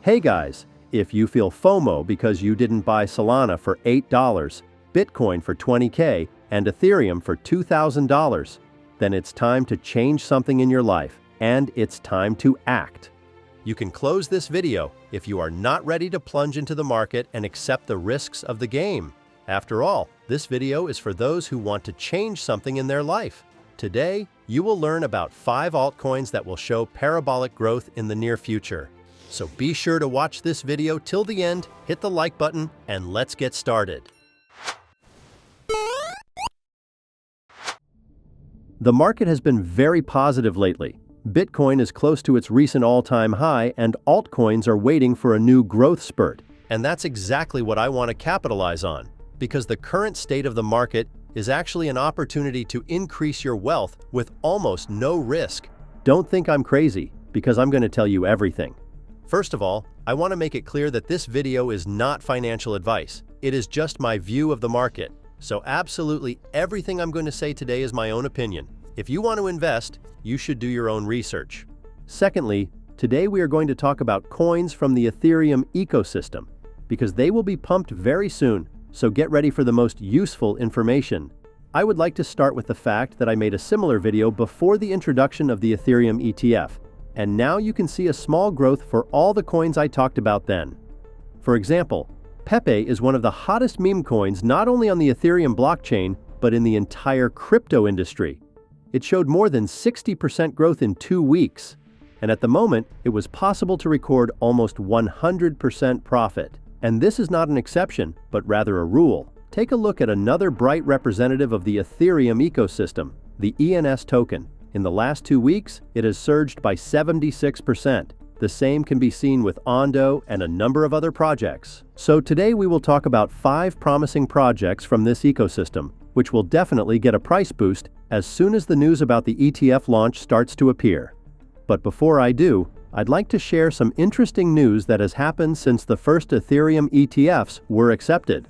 Hey guys, if you feel FOMO because you didn't buy Solana for $8, Bitcoin for $20K, and Ethereum for $2,000, then it's time to change something in your life, and it's time to act. You can close this video if you are not ready to plunge into the market and accept the risks of the game. After all, this video is for those who want to change something in their life. Today, you will learn about 5 altcoins that will show parabolic growth in the near future. So be sure to watch this video till the end, hit the like button, and let's get started. The market has been very positive lately. Bitcoin is close to its recent all-time high, and altcoins are waiting for a new growth spurt. And that's exactly what I want to capitalize on, because the current state of the market is actually an opportunity to increase your wealth with almost no risk. Don't think I'm crazy, because I'm going to tell you everything. First of all, I want to make it clear that this video is not financial advice. It is just my view of the market. So absolutely everything I'm going to say today is my own opinion. If you want to invest, you should do your own research. Secondly, today we are going to talk about coins from the Ethereum ecosystem, because they will be pumped very soon, so get ready for the most useful information. I would like to start with the fact that I made a similar video before the introduction of the Ethereum ETF, and now you can see a small growth for all the coins I talked about then. For example, Pepe is one of the hottest meme coins not only on the Ethereum blockchain, but in the entire crypto industry. It showed more than 60% growth in 2 weeks, and at the moment, it was possible to record almost 100% profit. And this is not an exception, but rather a rule. Take a look at another bright representative of the Ethereum ecosystem, the ENS token. In the last 2 weeks, it has surged by 76%. The same can be seen with Ondo and a number of other projects. So today we will talk about 5 promising projects from this ecosystem, which will definitely get a price boost as soon as the news about the ETF launch starts to appear. But before I do, I'd like to share some interesting news that has happened since the first Ethereum ETFs were accepted.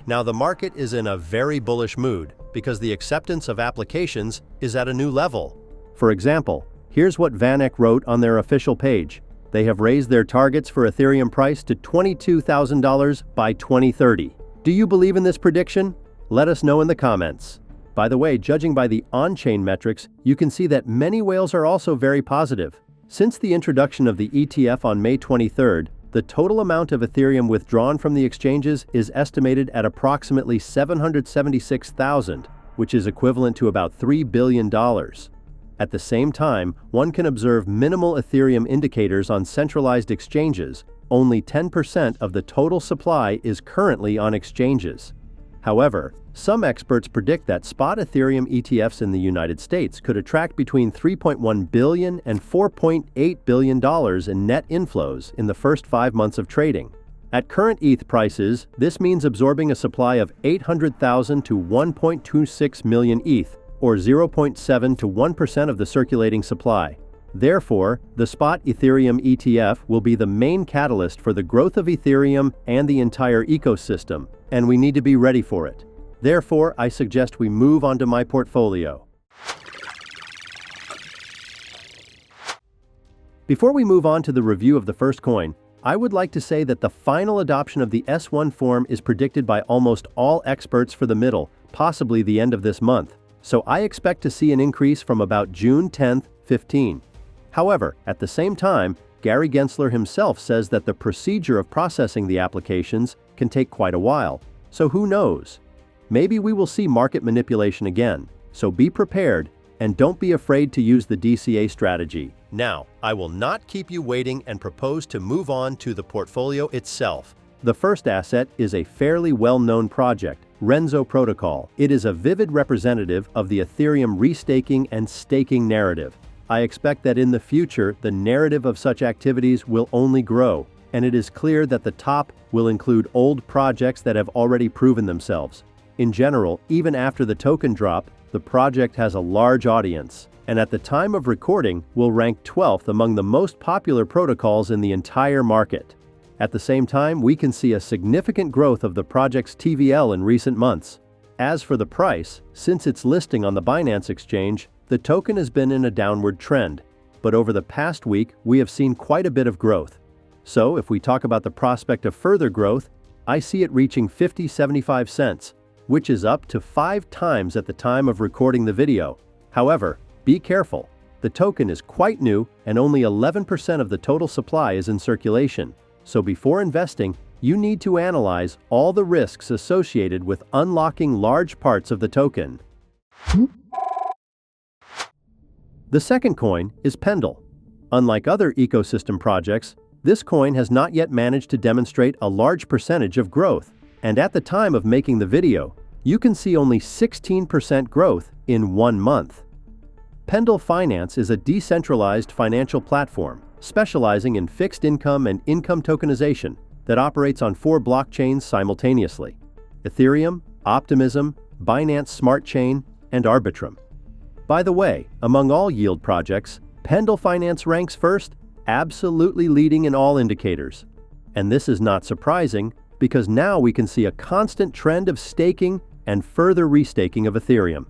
Now the market is in a very bullish mood because the acceptance of applications is at a new level. For example, here's what VanEck wrote on their official page. They have raised their targets for Ethereum price to $22,000 by 2030. Do you believe in this prediction? Let us know in the comments. By the way, judging by the on-chain metrics, you can see that many whales are also very positive. Since the introduction of the ETF on May 23rd, the total amount of Ethereum withdrawn from the exchanges is estimated at approximately 776,000, which is equivalent to about $3 billion. At the same time, one can observe minimal Ethereum indicators on centralized exchanges. Only 10% of the total supply is currently on exchanges. However, some experts predict that spot Ethereum ETFs in the United States could attract between $3.1 billion and $4.8 billion in net inflows in the first 5 months of trading. At current ETH prices, this means absorbing a supply of 800,000 to 1.26 million ETH, or 0.7 to 1% of the circulating supply. Therefore, the spot Ethereum ETF will be the main catalyst for the growth of Ethereum and the entire ecosystem, and we need to be ready for it. Therefore, I suggest we move on to my portfolio. Before we move on to the review of the first coin, I would like to say that the final adoption of the S1 form is predicted by almost all experts for the middle, possibly the end of this month. So I expect to see an increase from about June 10th, 15. However, at the same time, Gary Gensler himself says that the procedure of processing the applications can take quite a while. So who knows? Maybe we will see market manipulation again. So be prepared and don't be afraid to use the DCA strategy. Now, I will not keep you waiting and propose to move on to the portfolio itself. The first asset is a fairly well-known project, Renzo Protocol. It is a vivid representative of the Ethereum restaking and staking narrative. I expect that in the future, the narrative of such activities will only grow, and it is clear that the top will include old projects that have already proven themselves. In general, even after the token drop, the project has a large audience, and at the time of recording will rank 12th among the most popular protocols in the entire market. At the same time, we can see a significant growth of the project's TVL in recent months. As for the price, since its listing on the Binance exchange, the token has been in a downward trend, but over the past week, we have seen quite a bit of growth. So if we talk about the prospect of further growth, I see it reaching 50-75 cents, which is up to 5 times at the time of recording the video. However, be careful. The token is quite new and only 11% of the total supply is in circulation. So before investing, you need to analyze all the risks associated with unlocking large parts of the token. The second coin is Pendle. Unlike other ecosystem projects, this coin has not yet managed to demonstrate a large percentage of growth. And at the time of making the video, you can see only 16% growth in 1 month. Pendle Finance is a decentralized financial platform specializing in fixed income and income tokenization that operates on 4 blockchains simultaneously: Ethereum, Optimism, Binance Smart Chain, and Arbitrum. By the way, among all yield projects, Pendle Finance ranks first, absolutely leading in all indicators. And this is not surprising because now we can see a constant trend of staking and further restaking of Ethereum.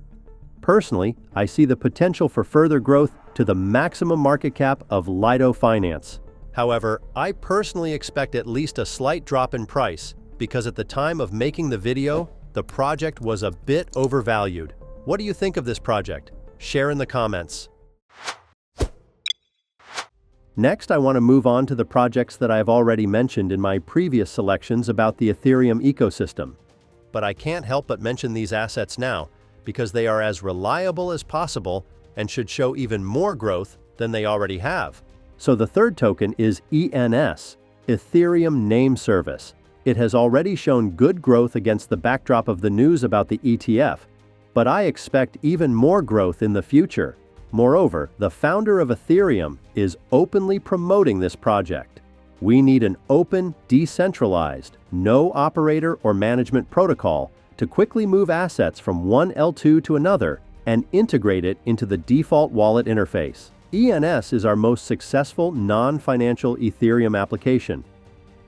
Personally, I see the potential for further growth to the maximum market cap of Lido Finance. However, I personally expect at least a slight drop in price because at the time of making the video, the project was a bit overvalued. What do you think of this project? Share in the comments. Next, I want to move on to the projects that I've already mentioned in my previous selections about the Ethereum ecosystem. But I can't help but mention these assets now because they are as reliable as possible and should show even more growth than they already have. So the third token is ENS, Ethereum Name Service. It has already shown good growth against the backdrop of the news about the ETF, but I expect even more growth in the future. Moreover, the founder of Ethereum is openly promoting this project. We need an open, decentralized, no operator or management protocol to quickly move assets from one L2 to another and integrate it into the default wallet interface. ENS is our most successful non-financial Ethereum application.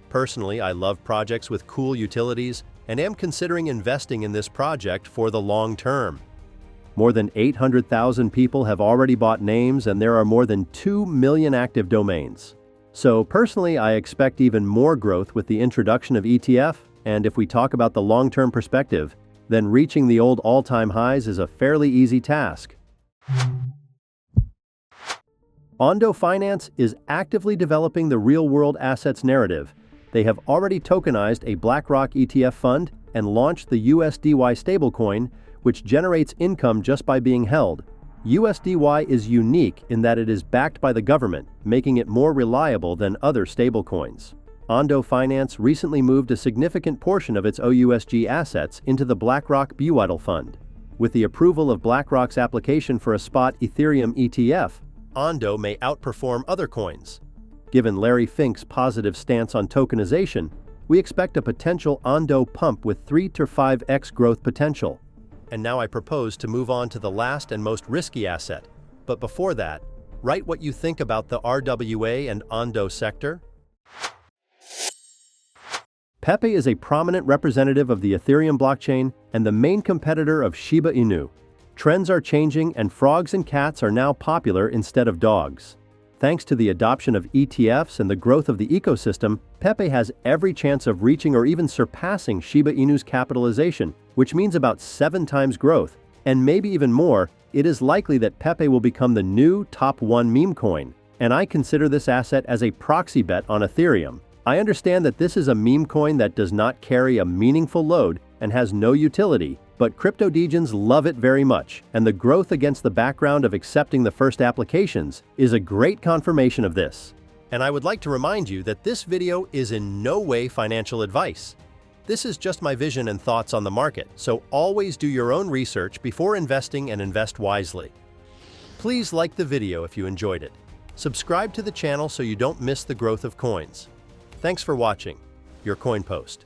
Personally, I love projects with cool utilities and am considering investing in this project for the long term. More than 800,000 people have already bought names and there are more than 2 million active domains. So personally, I expect even more growth with the introduction of ETF, and if we talk about the long-term perspective, then reaching the old all-time highs is a fairly easy task. Ondo Finance is actively developing the real-world assets narrative. They have already tokenized a BlackRock ETF fund and launched the USDY stablecoin, which generates income just by being held. USDY is unique in that it is backed by the government, making it more reliable than other stablecoins. Ondo Finance recently moved a significant portion of its OUSG assets into the BlackRock BUIDL fund. With the approval of BlackRock's application for a spot Ethereum ETF, Ondo may outperform other coins. Given Larry Fink's positive stance on tokenization, we expect a potential Ondo pump with 3 to 5x growth potential. And now I propose to move on to the last and most risky asset. But before that, write what you think about the RWA and Ondo sector. Pepe is a prominent representative of the Ethereum blockchain and the main competitor of Shiba Inu. Trends are changing and frogs and cats are now popular instead of dogs. Thanks to the adoption of ETFs and the growth of the ecosystem, Pepe has every chance of reaching or even surpassing Shiba Inu's capitalization, which means about 7 times growth. And maybe even more, it is likely that Pepe will become the new top 1 meme coin. And I consider this asset as a proxy bet on Ethereum. I understand that this is a meme coin that does not carry a meaningful load and has no utility, but crypto degens love it very much, and the growth against the background of accepting the first applications is a great confirmation of this. And I would like to remind you that this video is in no way financial advice. This is just my vision and thoughts on the market, so always do your own research before investing and invest wisely. Please like the video if you enjoyed it. Subscribe to the channel so you don't miss the growth of coins. Thanks for watching. Your Coin Post.